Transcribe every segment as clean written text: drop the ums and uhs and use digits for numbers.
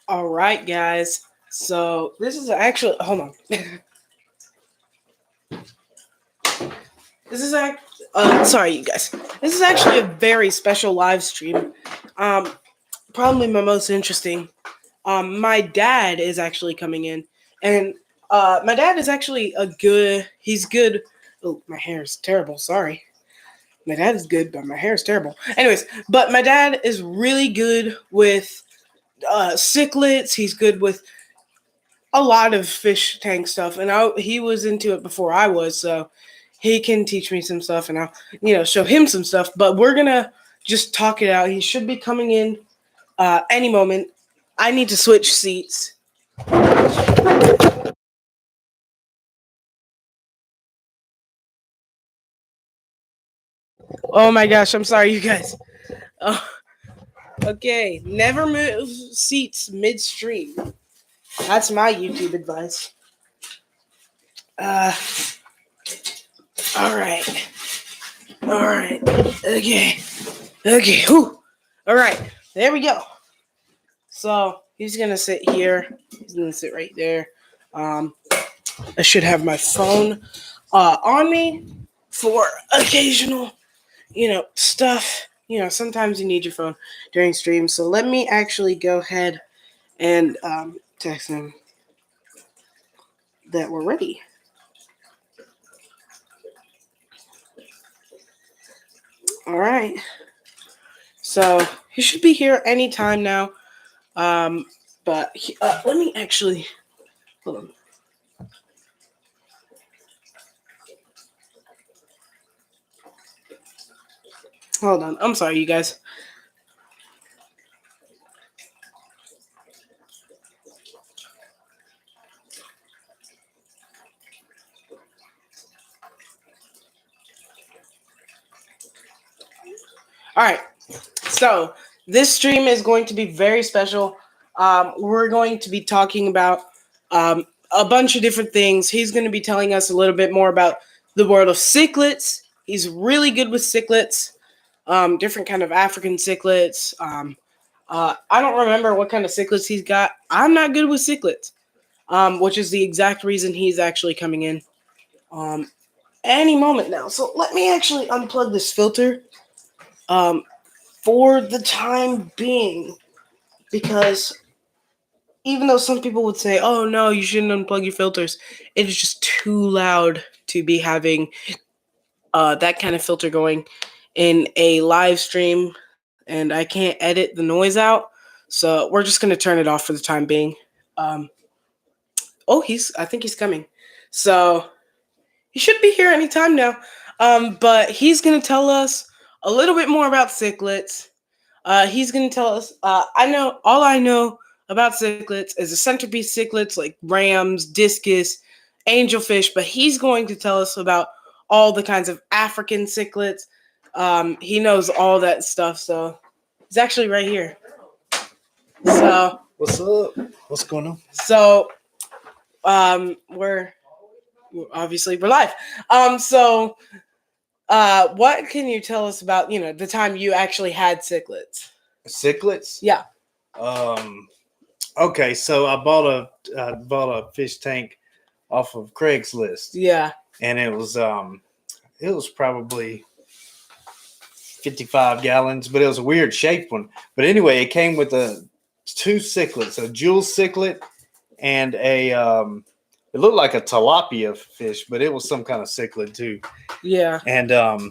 All right, guys. So this is actually hold on. This is sorry, you guys. This is actually a very special live stream. Um, Probably my most interesting. My dad is actually coming in, and my dad is actually a good. He's good. Oh, my hair is terrible. Sorry. My dad is good, but my hair is terrible. Anyways, but my dad is really good with cichlids. He's good with a lot of fish tank stuff, and he was into it before I was, so he can teach me some stuff, and I'll show him some stuff. But we're gonna just talk it out. He should be coming in any moment. I need to switch seats. Oh my gosh, I'm sorry, you guys. Oh, okay, never move seats midstream. That's my YouTube advice. Uh, all right, all right, okay. Whew. All right, there we go. So he's gonna sit here. He's gonna sit right there. Um, I should have my phone on me for occasional, stuff. Sometimes you need your phone during streams. So let me actually go ahead and text him that we're ready. All right. So he should be here anytime now. But let me actually hold on. Hold on. I'm sorry, you guys. All right. So this stream is going to be very special. We're going to be talking about a bunch of different things. He's going to be telling us a little bit more about the world of cichlids. He's really good with cichlids, different kind of African cichlids. I don't remember what kind of cichlids he's got. I'm not good with cichlids, which is the exact reason he's actually coming in any moment now. So let me actually unplug this filter. For the time being, because even though some people would say, "Oh no, you shouldn't unplug your filters," it is just too loud to be having that kind of filter going in a live stream, and I can't edit the noise out. So we're just gonna turn it off for the time being. Um, I think he's coming. So he should be here anytime now. But he's gonna tell us a little bit more about cichlids. He's going to tell us. All I know about cichlids is the centerpiece cichlids like rams, discus, angelfish, but he's going to tell us about all the kinds of African cichlids. He knows all that stuff, so he's actually right here. So What's up? What's going on? So we're obviously we're live. So what can you tell us about the time you actually had cichlids? Cichlids? Yeah. Okay, so I bought a fish tank off of Craigslist. Yeah. And it was probably 55 gallons, but it was a weird shaped one. But anyway, it came with two cichlids, a jewel cichlid and it looked like a tilapia fish, but it was some kind of cichlid too. Yeah. And I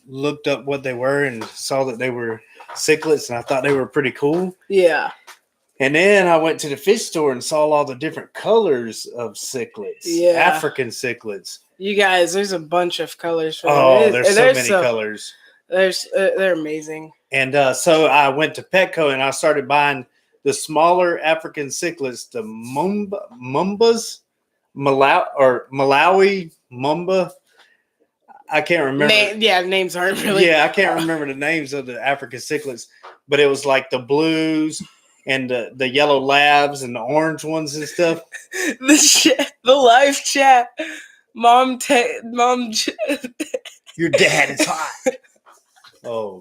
looked up what they were and saw that they were cichlids, and I thought they were pretty cool. Yeah. And then I went to the fish store and saw all the different colors of cichlids. Yeah. African cichlids. You guys, there's a bunch of colors. There's so many colors. They're amazing. And so I went to Petco and I started buying the smaller African cichlids, the Mumbas, Malawi Mumba. I can't remember. Names aren't really. Yeah, I can't remember the names of the African cichlids, but it was like the blues and the yellow labs and the orange ones and stuff. The live chat, mom. Your dad is hot. Oh.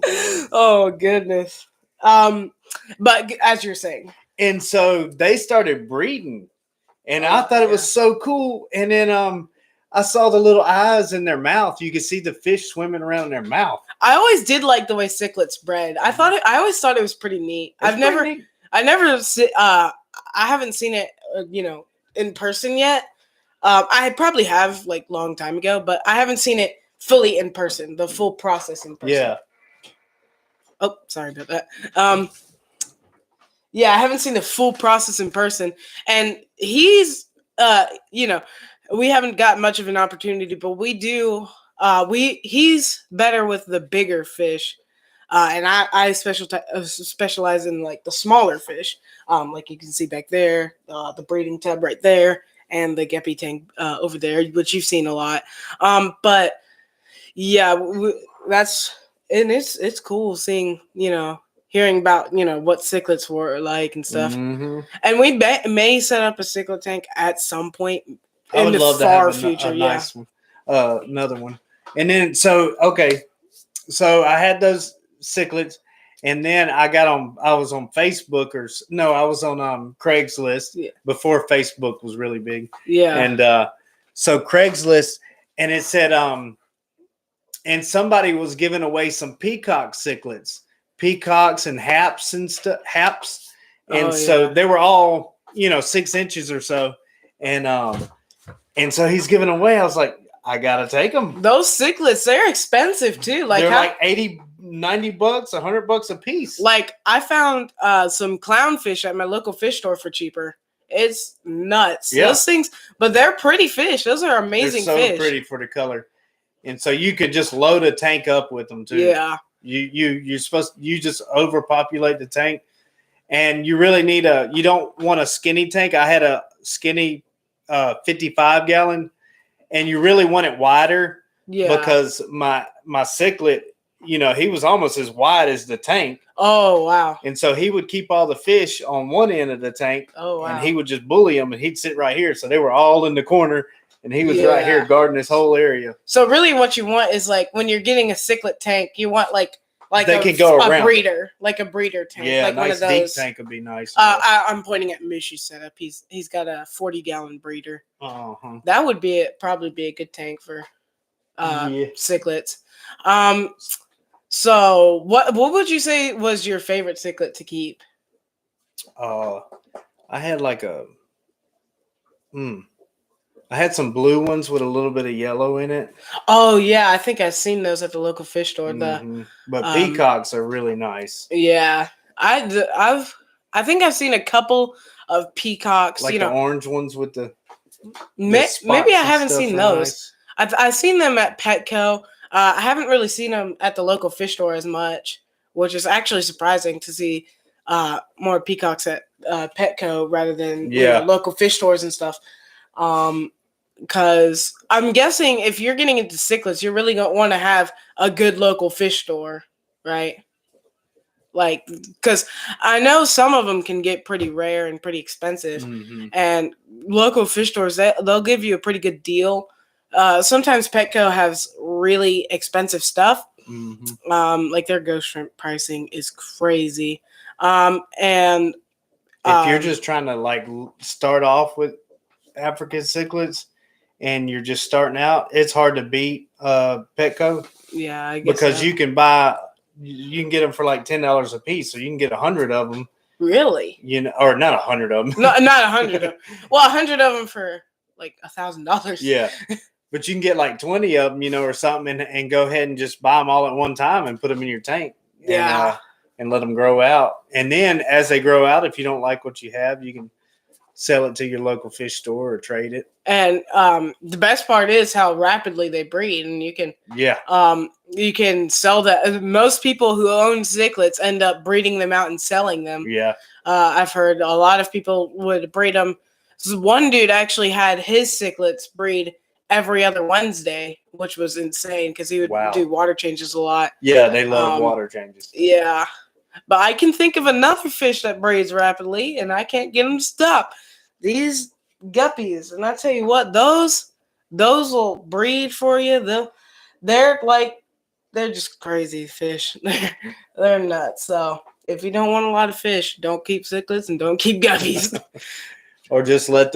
Oh goodness. But as you're saying, And so they started breeding, and I Oh, thought it yeah. was so cool. And then I saw the little eyes in their mouth. You could see the fish swimming around in their mouth. I always did like the way cichlids bred. I always thought it was pretty neat. It's pretty neat. I haven't seen it, in person yet. I probably have like long time ago, but I haven't seen it fully in person, the full process in person. Yeah. Oh, sorry about that. Yeah, I haven't seen the full process in person, and he's, we haven't got much of an opportunity, but we do. He's better with the bigger fish, and I specialize in like the smaller fish. Like you can see back there, the breeding tub right there, and the guppy tank over there, which you've seen a lot. But yeah, that's and it's cool seeing hearing about what cichlids were like and stuff. Mm-hmm. And we may set up a cichlid tank at some point I in would the love to far have future. a Yeah. nice one, another one. And then so I had those cichlids, and then I was on Facebook I was on Craigslist before Facebook was really big. Yeah. And so Craigslist, and it said and somebody was giving away some peacock cichlids, peacocks and haps and stuff, haps. And so they were all 6 inches or so, and so he's giving away. I was like, I gotta take them. Those cichlids, they're expensive too. Like they're like $80, $90, $100 a piece. Like I found some clownfish at my local fish store for cheaper. It's nuts. Yeah. Those things, but they're pretty fish. Those are amazing they're so fish. pretty for the color. And so you could just load a tank up with them too. Yeah. You just overpopulate the tank, and you really need you don't want a skinny tank. I had a skinny 55 gallon, and you really want it wider. Yeah. Because my cichlid, he was almost as wide as the tank. Oh wow. And so he would keep all the fish on one end of the tank. Oh wow. And he would just bully them, and he'd sit right here. So they were all in the corner. And he was right here guarding this whole area. So really what you want is like when you're getting a cichlid tank, you want like they can go around. A breeder tank. Yeah, like a nice one of those. deep tank would be nice. I'm pointing at Mishy's setup. He's got a 40-gallon breeder. Uh-huh. That would probably be a good tank for cichlids. So what would you say was your favorite cichlid to keep? I had like I had some blue ones with a little bit of yellow in it. Oh yeah, I think I've seen those at the local fish store. But peacocks are really nice. Yeah, I think I've seen a couple of peacocks. Like the orange ones with the maybe I haven't seen those. Nice. I've seen them at Petco. I haven't really seen them at the local fish store as much, which is actually surprising to see more peacocks at Petco rather than local fish stores and stuff. Because I'm guessing if you're getting into cichlids, you're really gonna want to have a good local fish store, right? Like, because I know some of them can get pretty rare and pretty expensive, and local fish stores they'll give you a pretty good deal. Sometimes Petco has really expensive stuff. Like their ghost shrimp pricing is crazy. And if you're just trying to like start off with African cichlids and you're just starting out, it's hard to beat Petco. Yeah, I guess because you can get them for like $10 a piece, so you can get 100 of them. Really? Or not 100 of them. No, not 100 of them. Well, 100 of them for like $1,000. Yeah. But you can get like 20 of them, or something, and go ahead and just buy them all at one time and put them in your tank. Yeah. And let them grow out. And then as they grow out, if you don't like what you have, you can sell it to your local fish store or trade it. And the best part is how rapidly they breed, and you can sell that. Most people who own cichlids end up breeding them out and selling them. Yeah. I've heard a lot of people would breed them. One dude actually had his cichlids breed every other Wednesday, which was insane because he would do water changes a lot. Yeah, they love water changes. Yeah. But I can think of another fish that breeds rapidly, and I can't get them to stop. These guppies, and I tell you what, those will breed for you. They're just crazy fish. They're nuts. So If you don't want a lot of fish, don't keep cichlids and don't keep guppies. Or just let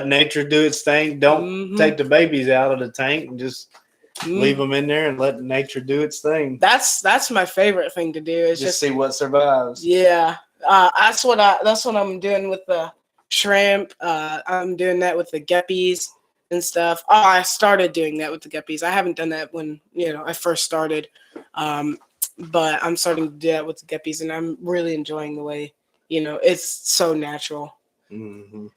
nature do its thing. Don't take the babies out of the tank and just leave them in there and let nature do its thing. That's my favorite thing to do. Is just see what survives. Yeah, that's what I'm doing with the shrimp. I'm doing that with the guppies and stuff. Oh, I started doing that with the guppies. I haven't done that when I first started, but I'm starting to do that with the guppies, and I'm really enjoying the way it's so natural. Mm-hmm.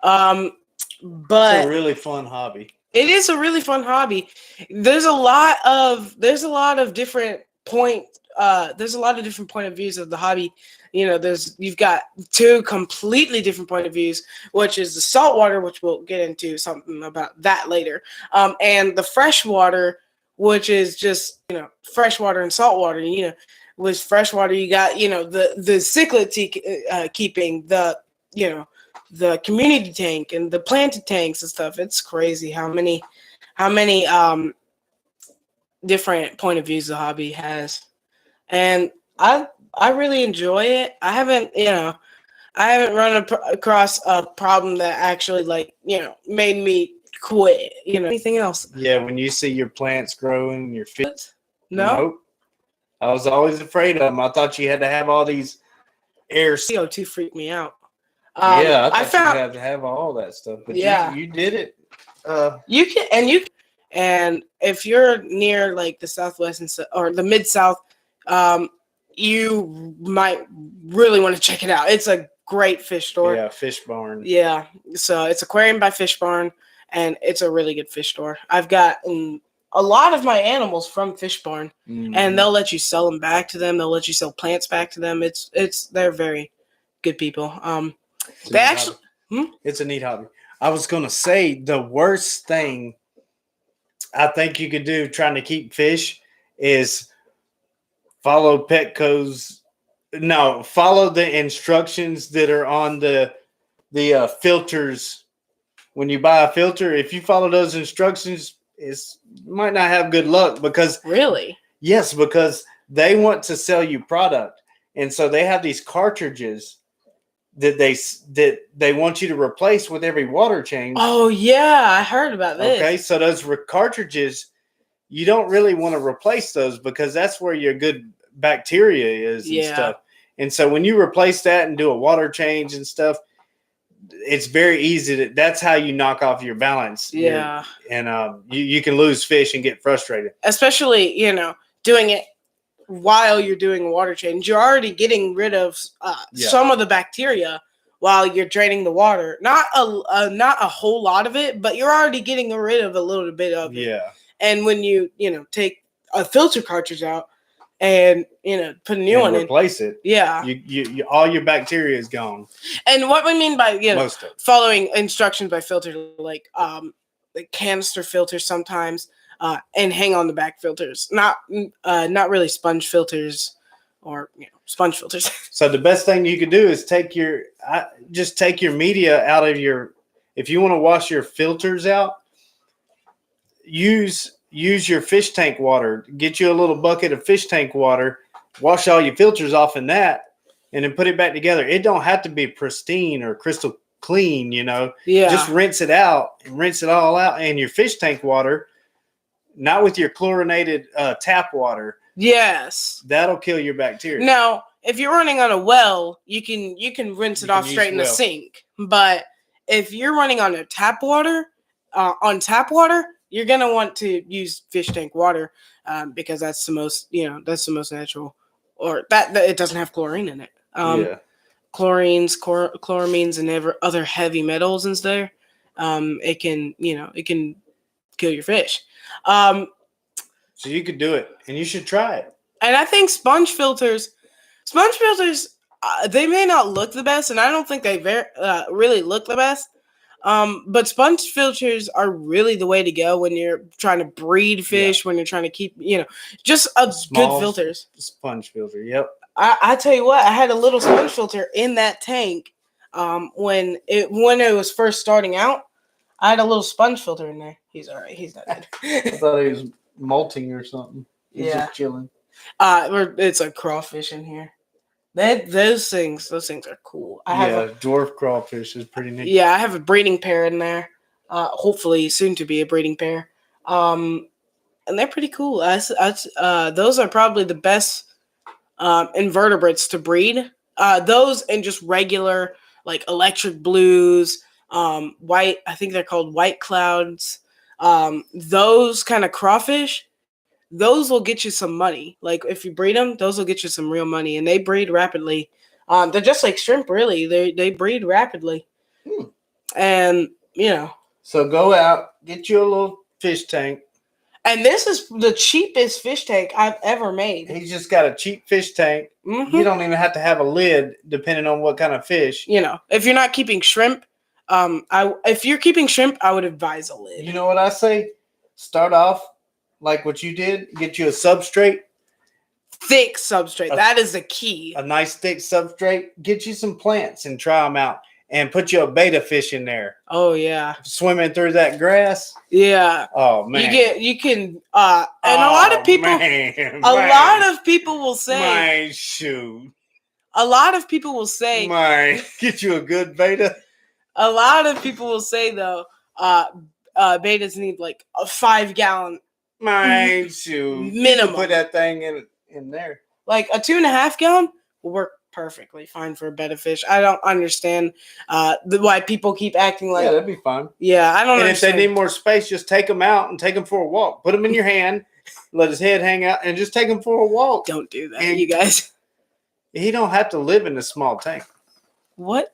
But it's a really fun hobby. It is a really fun hobby. There's a lot of different there's a lot of different point of views of the hobby. You've got two completely different point of views, which is the saltwater, which we'll get into something about that later, and the freshwater, which is just freshwater and saltwater. With freshwater, you got the cichlid keeping the community tank and the planted tanks and stuff. It's crazy how many different point of views the hobby has, and I really enjoy it. I haven't run across a problem that actually made me quit. Anything else? Yeah, when you see your plants growing, your fish. No. Nope. I was always afraid of them. I thought you had to have all these air. CO2 freaked me out. Yeah, I thought you had to have all that stuff, but you did it. You can, and if you're near like the Southwest or the Mid-South, you might really want to check it out. It's a great fish store. Yeah, Fish Barn. Yeah, so it's Aquarium by Fish Barn, and it's a really good fish store. I've gotten a lot of my animals from Fish Barn, and they'll let you sell them back to them. They'll let you sell plants back to them. They're very good people. It's a neat hobby. I was going to say the worst thing I think you could do trying to keep fish is follow Petco's. No, follow the instructions that are on the filters. When you buy a filter, if you follow those instructions, you might not have good luck because really, yes, because they want to sell you product, and so they have these cartridges that they want you to replace with every water change. Oh yeah, I heard about this. Okay, so those cartridges, you don't really want to replace those because that's where your good bacteria is and stuff. And so when you replace that and do a water change and stuff, it's very easy that's how you knock off your balance. Yeah. And you can lose fish and get frustrated. Especially, doing it while you're doing a water change. You're already getting rid of some of the bacteria while you're draining the water. Not a whole lot of it, but you're already getting rid of a little bit of it. Yeah. And when you take a filter cartridge out and put a new one in, replace it. Yeah. You all your bacteria is gone. And what we mean by following instructions by filter, like canister filters sometimes, and hang on the back filters, not really sponge filters or sponge filters. So the best thing you could do is take your media out of your. If you want to wash your filters out, use your fish tank water. Get you a little bucket of fish tank water. Wash all your filters off in that, and then put it back together. It don't have to be pristine or crystal clean, Yeah. Just rinse it out, rinse it all out, and your fish tank water. Not with your chlorinated tap water. Yes. That'll kill your bacteria. Now, if you're running on a well, you can rinse it off straight in the sink. But if you're running on a tap water, you're gonna want to use fish tank water because that's the most natural, or that it doesn't have chlorine in it. Chlorines, chloramines, and other heavy metals in there. It can kill your fish. So you could do it, and you should try it. And I think sponge filters, they may not look the best, and I don't think they really look the best. But sponge filters are really the way to go when you're trying to breed fish, when you're trying to keep, just good filters. Sponge filter, yep. I tell you what, I had a little sponge filter in that tank when it was first starting out. I had a little sponge filter in there. He's all right. He's not dead. I thought he was molting or something. He's just chilling. It's a crawfish in here. those things are cool. I have dwarf crawfish is pretty neat. I have a breeding pair in there. Hopefully soon to be a breeding pair. And they're pretty cool. Those are probably the best invertebrates to breed. Those and just regular like electric blues, white. I think they're called white clouds. Those kind of crawfish, those will get you some money. Like if you breed them, those will get you some real money, and they breed rapidly. They're just like shrimp, really. They breed rapidly, and So go out, get you a little fish tank. And this is the cheapest fish tank I've ever made. He's just got a cheap fish tank. Mm-hmm. You don't even have to have a lid, depending on what kind of fish. If you're not keeping shrimp, if you're keeping shrimp, I would advise a lid. You know what I say? Start off like what you did. Get you a substrate. Thick substrate. That is the key. A nice thick substrate. Get you some plants and try them out. And put you a beta fish in there. Oh yeah. Swimming through that grass. Yeah. Oh man. You can and a lot of people lot of people will say my shoot. A lot of people will say get you a good beta. A lot of people will say though, betas need like a 5-gallon shoot. minimum. Put that thing in there. Like a 2.5 gallon will work perfectly fine for a betta fish. I don't understand why people keep acting like that'd be fine. Yeah, I don't. And understand. if they need more space, just take them out and take them for a walk. Put them in your hand, let his head hang out, and just take him for a walk. Don't do that, you guys. He don't have to live in a small tank. What?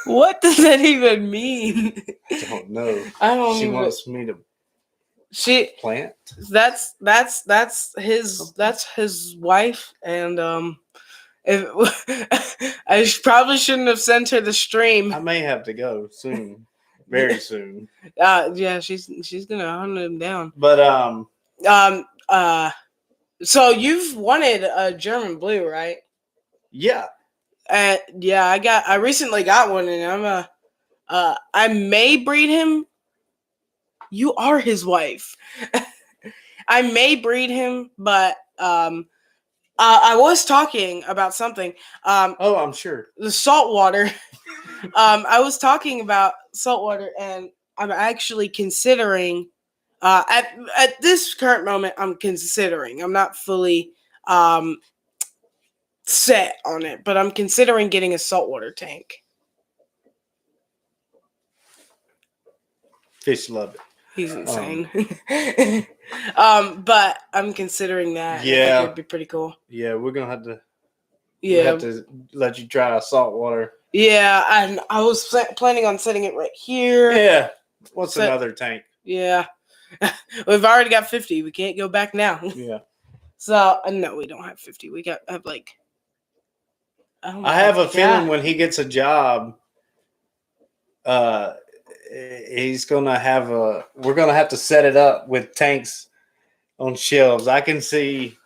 What does that even mean? I don't know. I don't. She wants me to. Plant. That's his wife, and I probably shouldn't have sent her the stream. I may have to go soon, very soon. Yeah, she's gonna hunt him down. But so you've wanted a German blue, right? Yeah. Yeah, I recently got one, and I may breed him. You are his wife. I may breed him, but I was talking about something. I'm sure. The saltwater. I was talking about saltwater, and I'm actually considering. At this current moment, I'm considering. I'm not fully set on it, but I'm considering getting a saltwater tank. Fish love it. He's insane. But I'm considering that. Yeah. It'd be pretty cool. Yeah, we're gonna have to. Yeah. We have to let you try saltwater. Yeah, and I was planning on setting it right here. Yeah. What's another tank? Yeah. We've already got 50. We can't go back now. Yeah. So no, we don't have 50. We have like. I have a feeling when he gets a job, he's gonna have we're gonna have to set it up with tanks on shelves. I can see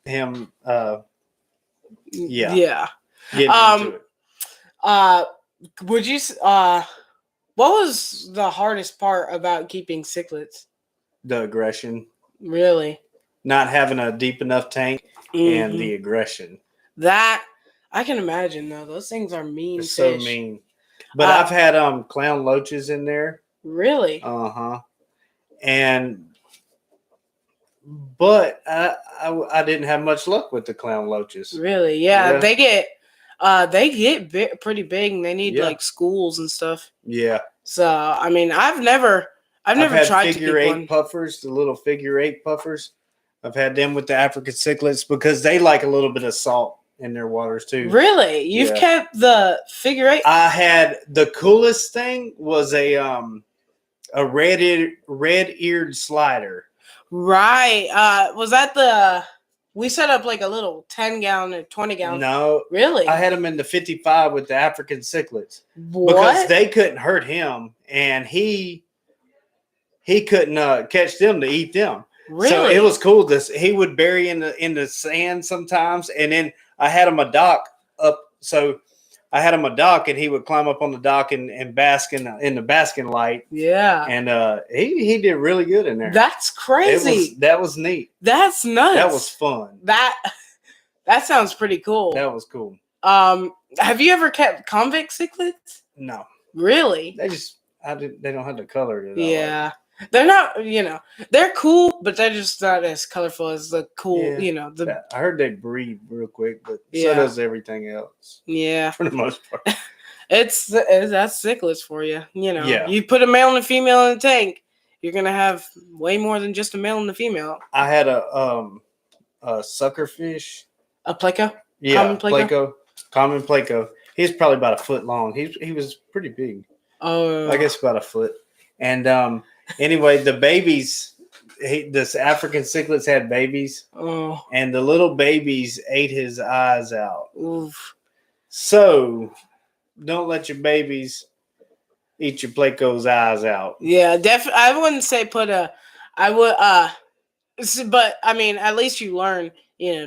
him yeah getting into it. Would you what was the hardest part about keeping cichlids? The aggression. Really? Not having a deep enough tank and the aggression. That I can imagine though. Those things are mean. They're so mean. But I've had clown loaches in there. Really? But I didn't have much luck with the clown loaches. Really? Yeah. They get pretty big, and they need like schools and stuff. Yeah. So I mean, I've never had tried figure to keep 8 one. puffers, the little figure 8 puffers. I've had them with the African cichlids because they like a little bit of salt in their waters too. Really? You've kept the figure 8? I had the coolest thing was a red-eared slider. Right. Was that we set up like a little 10-gallon or 20-gallon? No. Really? I had him in the 55 with the African cichlids. What? Because they couldn't hurt him, and he couldn't catch them to eat them. Really? So it was cool. He would bury in the sand sometimes, and then I had him a dock up. So I had him a dock, and he would climb up on the dock and bask in the basking light. Yeah. And he did really good in there. That's crazy. That was neat. That's nuts. That was fun. That That sounds pretty cool. That was cool. Have you ever kept convict cichlids? No, Really? they don't have the color that I Yeah. They're not, they're cool, but they're just not as colorful as the cool, Yeah. the I heard they breed real quick, but so Yeah. does everything else yeah. for the most part. That's cichlids for you. Yeah. You put a male and a female in a tank, you're gonna have way more than just a male and a female. I had a suckerfish. A pleco? Yeah, Common pleco? Common pleco. He's probably about a foot long. He was pretty big. Oh, I guess about a foot. And anyway, the babies, this African cichlids had babies, Oh, and the little babies ate his eyes out. oof. So don't let your babies eat your pleco's eyes out. Yeah, definitely. I wouldn't say I would. But I mean, at least you learn.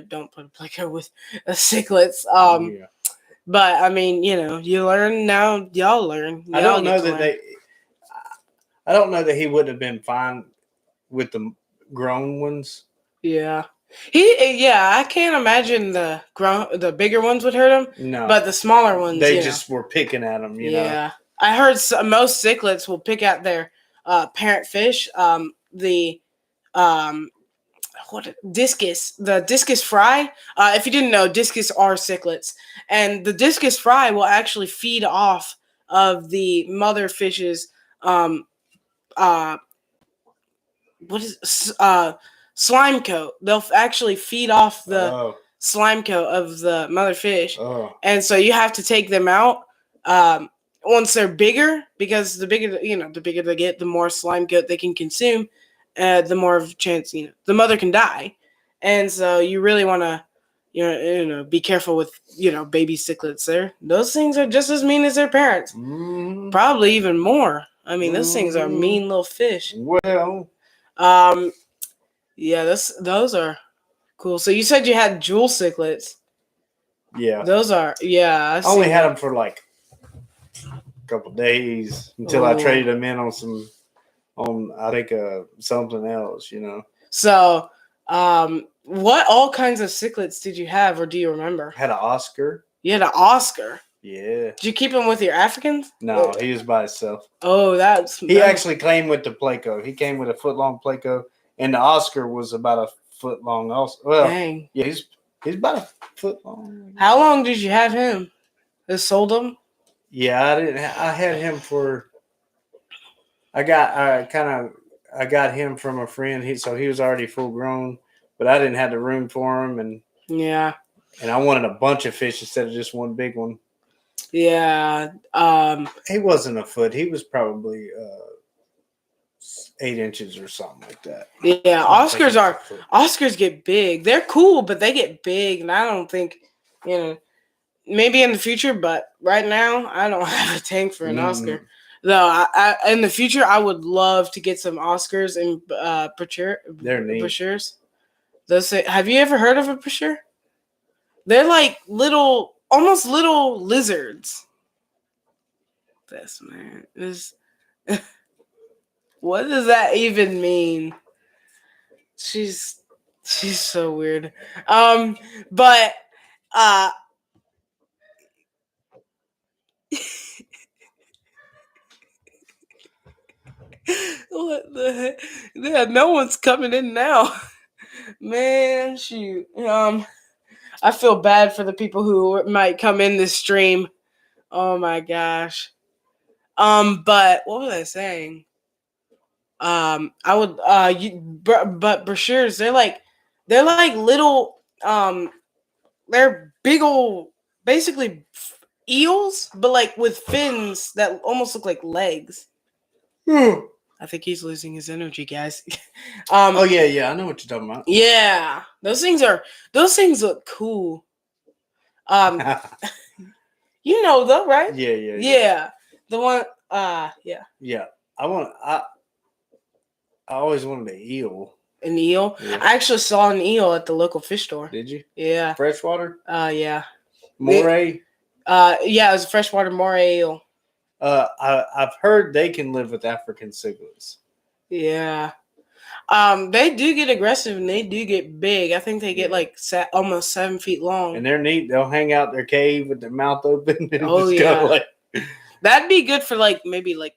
Don't put a pleco with cichlids. Yeah. But I mean, you learn now. Y'all learn. I don't know that I don't know that he would have been fine with the grown ones. Yeah. I can't imagine the bigger ones would hurt him. No, But the smaller ones, they just were picking at him. You know. Yeah. I heard most cichlids will pick at their parent fish. The the discus fry. If you didn't know, discus are cichlids, and the discus fry will actually feed off of the mother fish's slime coat. They'll actually feed off the slime coat of the mother fish, and so you have to take them out once they're bigger, because the bigger they get, the more slime coat they can consume, the more of a chance the mother can die, and so you really want to be careful with baby cichlids. Those things are just as mean as their parents, probably even more. I mean, those things are mean little fish. Well, yeah, those are cool. So you said you had jewel cichlids. Yeah, those are I only had them for like a couple days until I traded them in on I think something else. So, what all kinds of cichlids did you have, or do you remember? I had an Oscar. You had an Oscar. Yeah. Did you keep him with your Africans? No, he was by himself. Oh, he actually came with the pleco. He came with a foot long pleco, and the Oscar was about a foot long. Also, well, dang. Yeah, he's about a foot long. How long did you have him? Just sold him? Yeah, I had him for. I got him from a friend. So he was already full grown, but I didn't have the room for him, and I wanted a bunch of fish instead of just one big one. Yeah. He wasn't a foot. He was probably 8 inches or something like that. Yeah, Oscars get big. They're cool, but they get big, and I don't think maybe in the future, but right now I don't have a tank for an Oscar. Though in the future I would love to get some Oscars and They're neat. brochures. Have you ever heard of a brochure? They're like almost little lizards. This man is. What does that even mean? She's so weird. But what the heck? Yeah, no one's coming in now. Man, shoot. I feel bad for the people who might come in this stream. Oh my gosh. But what was I saying? I would but brochures, they're like little they're big old, basically eels, but like with fins that almost look like legs. I think he's losing his energy, guys. Oh yeah, I know what you're talking about. Yeah, those things look cool. You know though, right? Yeah. The one, Yeah. I always wanted an eel. An eel? Yeah. I actually saw an eel at the local fish store. Did you? Yeah. Freshwater? Yeah. Moray? Yeah, it was a freshwater moray eel. I've heard they can live with African cichlids. Yeah. They do get aggressive and they do get big. I think they get like almost 7 feet long. And they're neat. They'll hang out their cave with their mouth open and Oh, just yeah. go like. That'd be good for like maybe like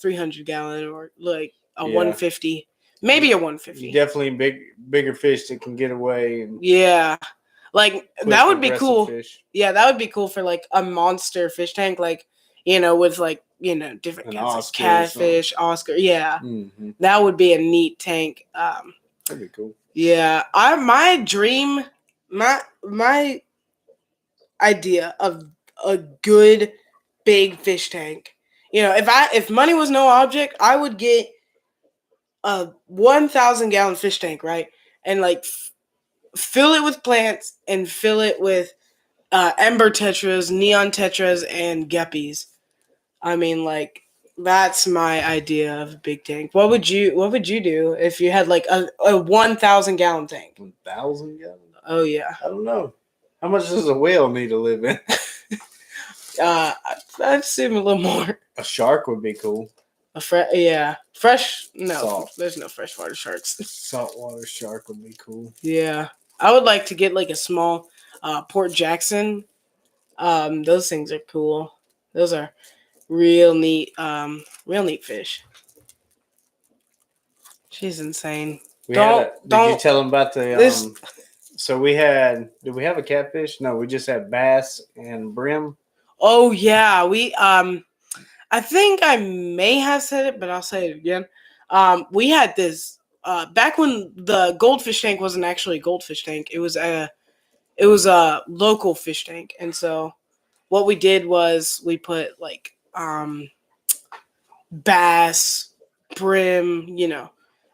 300 gallon or like a 150, maybe a 150. Definitely bigger fish that can get away. And yeah, like that would be cool. Fish. Yeah, that would be cool for like a monster fish tank, like with like different kinds of catfish, Oscar. Yeah, that would be a neat tank. That'd be cool. Yeah, my dream, my idea of a good big fish tank. If money was no object, I would get a 1,000 gallon fish tank, right? And like fill it with plants and fill it with ember tetras, neon tetras, and guppies. I mean, like that's my idea of a big tank. What would you do if you had like a 1,000 gallon tank? 1,000 gallon? Oh yeah. I don't know. How much does a whale need to live in? I'd assume a little more. A shark would be cool. Fresh. No, Salt. There's no freshwater sharks. Saltwater shark would be cool. Yeah, I would like to get like a small Port Jackson. Those things are cool. Those are real neat fish. She's insane. Did you tell them about the so did we have a catfish? No, we just had bass and brim. Oh yeah, we I think I may have said it, but I'll say it again. We had this back when the goldfish tank wasn't actually a goldfish tank. It was a local fish tank. And so what we did was we put like bass, brim,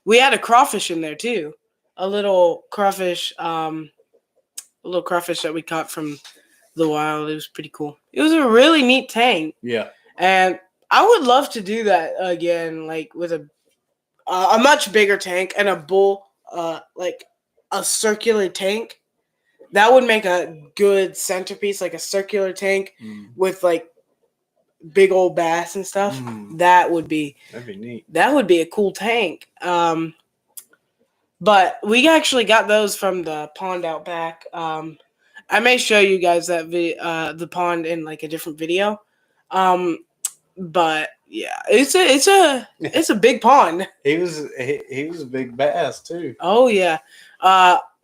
We had a crawfish in there too. A little crawfish that we caught from the wild. It was pretty cool. It was a really neat tank. Yeah. And I would love to do that again, like with a much bigger tank and a bull, like a circular tank. That would make a good centerpiece, like a circular tank with like big old bass and stuff. That'd be neat. That would be a cool tank. But we actually got those from the pond out back. I may show you guys that the pond in like a different video. But yeah, it's a big pond. He was a big bass too. Oh yeah.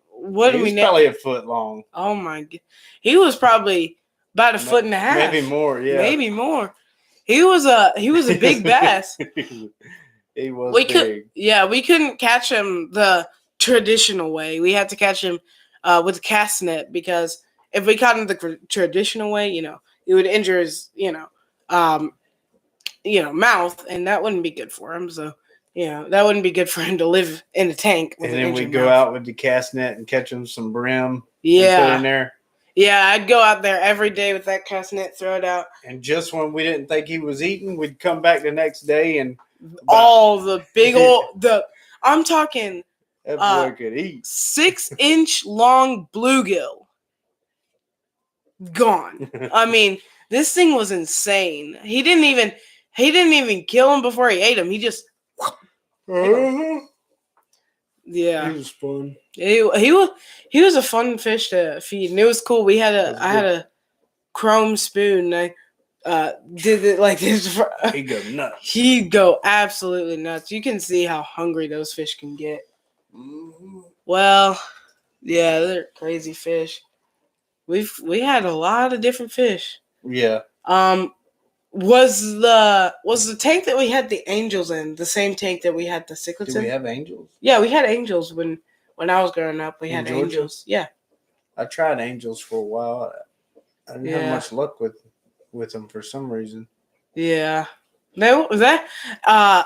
What do we know? Probably a foot long. Oh my god. He was probably about a foot and a half. Maybe more, yeah. Maybe more. He was a big bass. He was big. We couldn't catch him the traditional way. We had to catch him with a cast net, because if we caught him the traditional way, it would injure his, mouth, and that wouldn't be good for him. So, that wouldn't be good for him to live in a tank. And then we'd go out with the cast net and catch him some brim. Yeah. And put in there. Yeah, I'd go out there every day with that cast net, throw it out. And just when we didn't think he was eating, we'd come back the next day and all the big old I'm talking that boy could eat 6-inch long bluegill gone. I mean, this thing was insane. He didn't even kill him before he ate him. He just yeah. He was fun. He was a fun fish to feed, and it was cool. I had a chrome spoon. And I did it like this. He'd go nuts. He'd go absolutely nuts. You can see how hungry those fish can get. Mm-hmm. Well, yeah, they're crazy fish. We had a lot of different fish. Yeah. Was the tank that we had the angels in the same tank that we had the cichlids in? Did we have angels? Yeah, we had angels when I was growing up. We had angels. Yeah. I tried angels for a while. I didn't have much luck with them for some reason. Yeah. No, I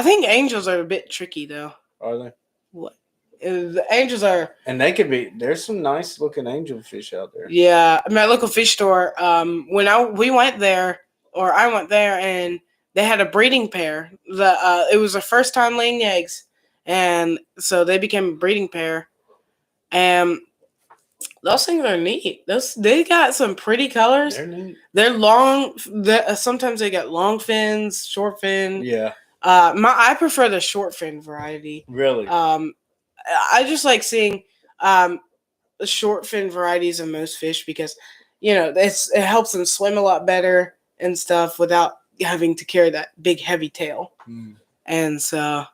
think angels are a bit tricky though. Are they? What? The angels are, and they could be. There's some nice looking angel fish out there. Yeah, my local fish store. When I went there, and they had a breeding pair. It was their first time laying eggs, and so they became a breeding pair. And those things are neat. They got some pretty colors. They're neat. They're long. Sometimes they got long fins, short fin. Yeah. I prefer the short fin variety. Really? I just like seeing the short fin varieties of most fish because it helps them swim a lot better and stuff without having to carry that big heavy tail. And so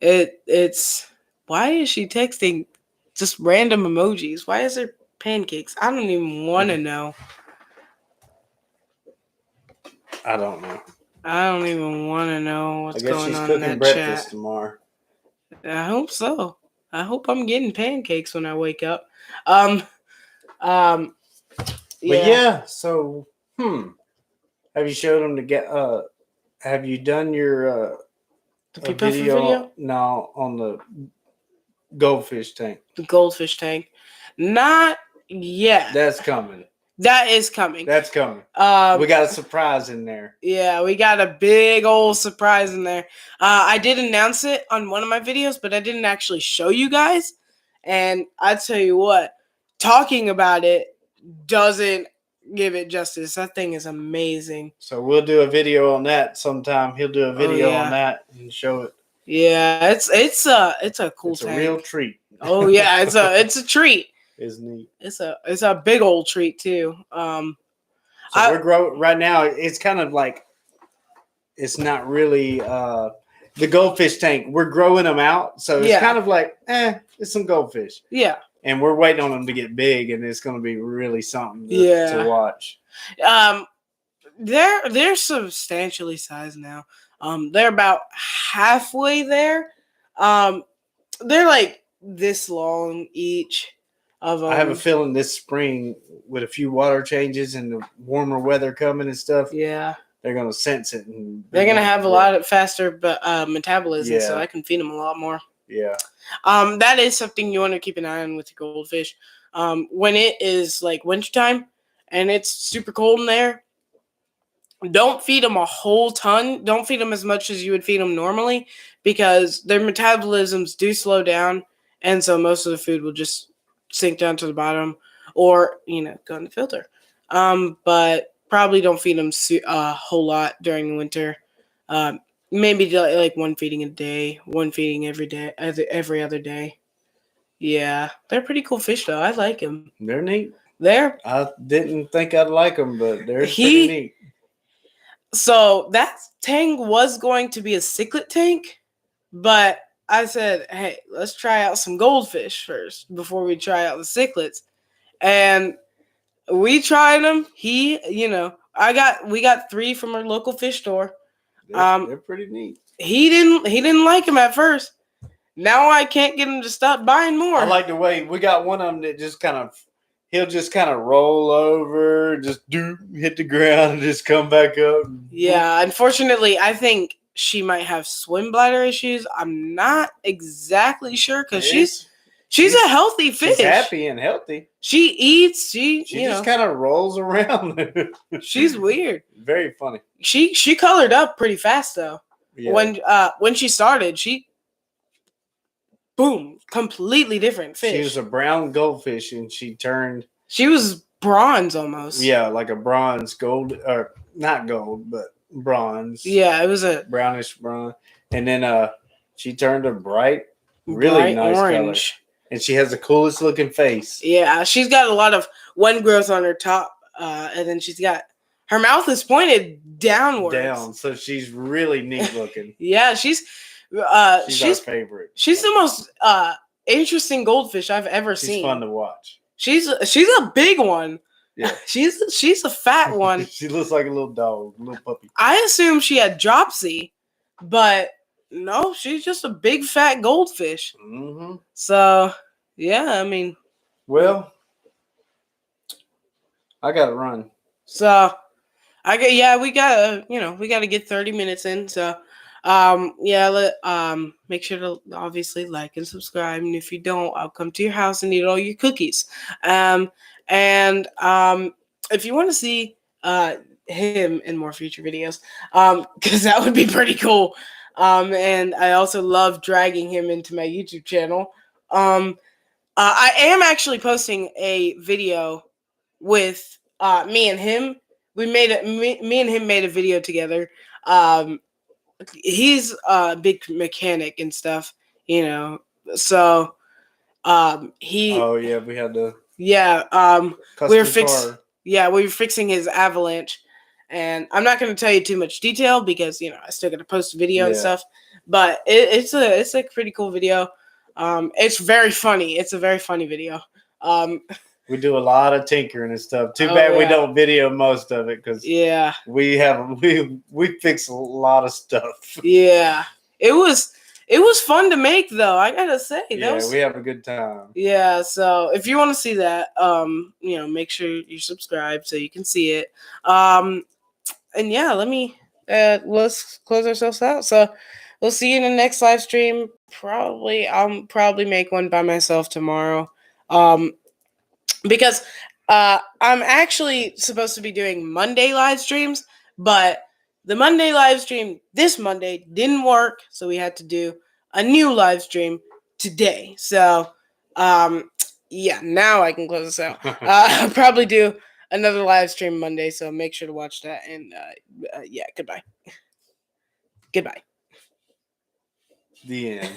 it's why is she texting just random emojis? Why is there pancakes? I don't even want to know. I don't know. I don't even want to know what's I guess going she's on in cooking that breakfast chat. tomorrow. I hope so. I hope I'm getting pancakes when I wake up. Um, um, But yeah. yeah, so have you showed them to get have you done your The a pea puffer video? no on the goldfish tank? The goldfish tank. Not yet. That's coming. That is coming. That's coming. We got a surprise in there. Yeah, we got a big old surprise in there. I did announce it on one of my videos, but I didn't actually show you guys. And I tell you what, talking about it doesn't give it justice. That thing is amazing. So we'll do a video on that sometime. He'll do a video on that and show it. Yeah, it's a cool It's tank. a real treat. Oh yeah, it's a treat. It's neat. It's a big old treat too. So we're growing right now. It's kind of like it's not really the goldfish tank. We're growing them out, so it's kind of like it's some goldfish. Yeah. And we're waiting on them to get big, and it's going to be really something to watch. They're substantially sized now. They're about halfway there. They're like this long each of them. I have a feeling this spring, with a few water changes and the warmer weather coming and stuff, they're going to sense it. And they're going to have a lot of faster metabolism, so I can feed them a lot more. Yeah. That is something you want to keep an eye on with the goldfish. When it is like wintertime and it's super cold in there, don't feed them a whole ton. Don't feed them as much as you would feed them normally because their metabolisms do slow down, and so most of the food will just sink down to the bottom or go in the filter. But probably don't feed them a whole lot during the winter. Maybe like one feeding a day, one feeding every other day. Yeah, they're pretty cool fish though. I like them. They're neat. I didn't think I'd like them, but they're pretty neat. So that tank was going to be a cichlid tank, but I said, hey, let's try out some goldfish first before we try out the cichlids. And we tried them. We got 3 from our local fish store. They're pretty neat. He didn't like them at first. Now I can't get him to stop buying more. I like the way we got one of them that just he'll just kind of roll over, just hit the ground and just come back up. Yeah, unfortunately, I think she might have swim bladder issues. I'm not exactly sure because she's a healthy fish. She's happy and healthy. She eats. She just kind of rolls around. She's weird. Very funny. She colored up pretty fast though. Yeah. When she started, boom, completely different fish. She was a brown goldfish, and she was bronze almost. Yeah, like a bronze gold, or not gold, but bronze. Yeah, it was a brownish bronze, and then she turned a really nice orange color, and she has the coolest looking face. Yeah, she's got a lot of one growth on her top, and then her mouth is pointed downwards. So she's really neat looking. Yeah, she's our favorite. She's the most interesting goldfish I've ever seen. She's fun to watch. She's a big one. Yeah, she's a fat one. She looks like a little dog, a little puppy. I assume she had dropsy, but no, she's just a big fat goldfish. Mm-hmm. So yeah, I mean, well, I gotta run. So we gotta get 30 minutes in. So make sure to obviously like and subscribe. And if you don't, I'll come to your house and eat all your cookies. If you want to see him in more future videos, because that would be pretty cool. And I also love dragging him into my YouTube channel. I am actually posting a video with me and him. Me and him made a video together. he's a big mechanic and stuff, you know. So he Oh yeah, we had the yeah we were custom car. we were fixing his Avalanche, and I'm not going to tell you too much detail because I still got to post a video and Yeah. stuff. But it's a pretty cool video. It's very funny. It's a very funny video. We do a lot of tinkering and stuff. Too Oh, bad we yeah. don't video most of it because Yeah, we fix a lot of stuff. yeah. It was fun to make though. I gotta say that Yeah, was we have a good time. yeah. So if you want to see that, make sure you subscribe so you can see it. And yeah, let's close ourselves out. So we'll see you in the next live stream. I'll probably make one by myself tomorrow. Because I'm actually supposed to be doing Monday live streams, but the Monday live stream this Monday didn't work, so we had to do a new live stream today. So yeah, now I can close this out. I'll probably do another live stream Monday, so make sure to watch that. And yeah, goodbye. Goodbye. The end.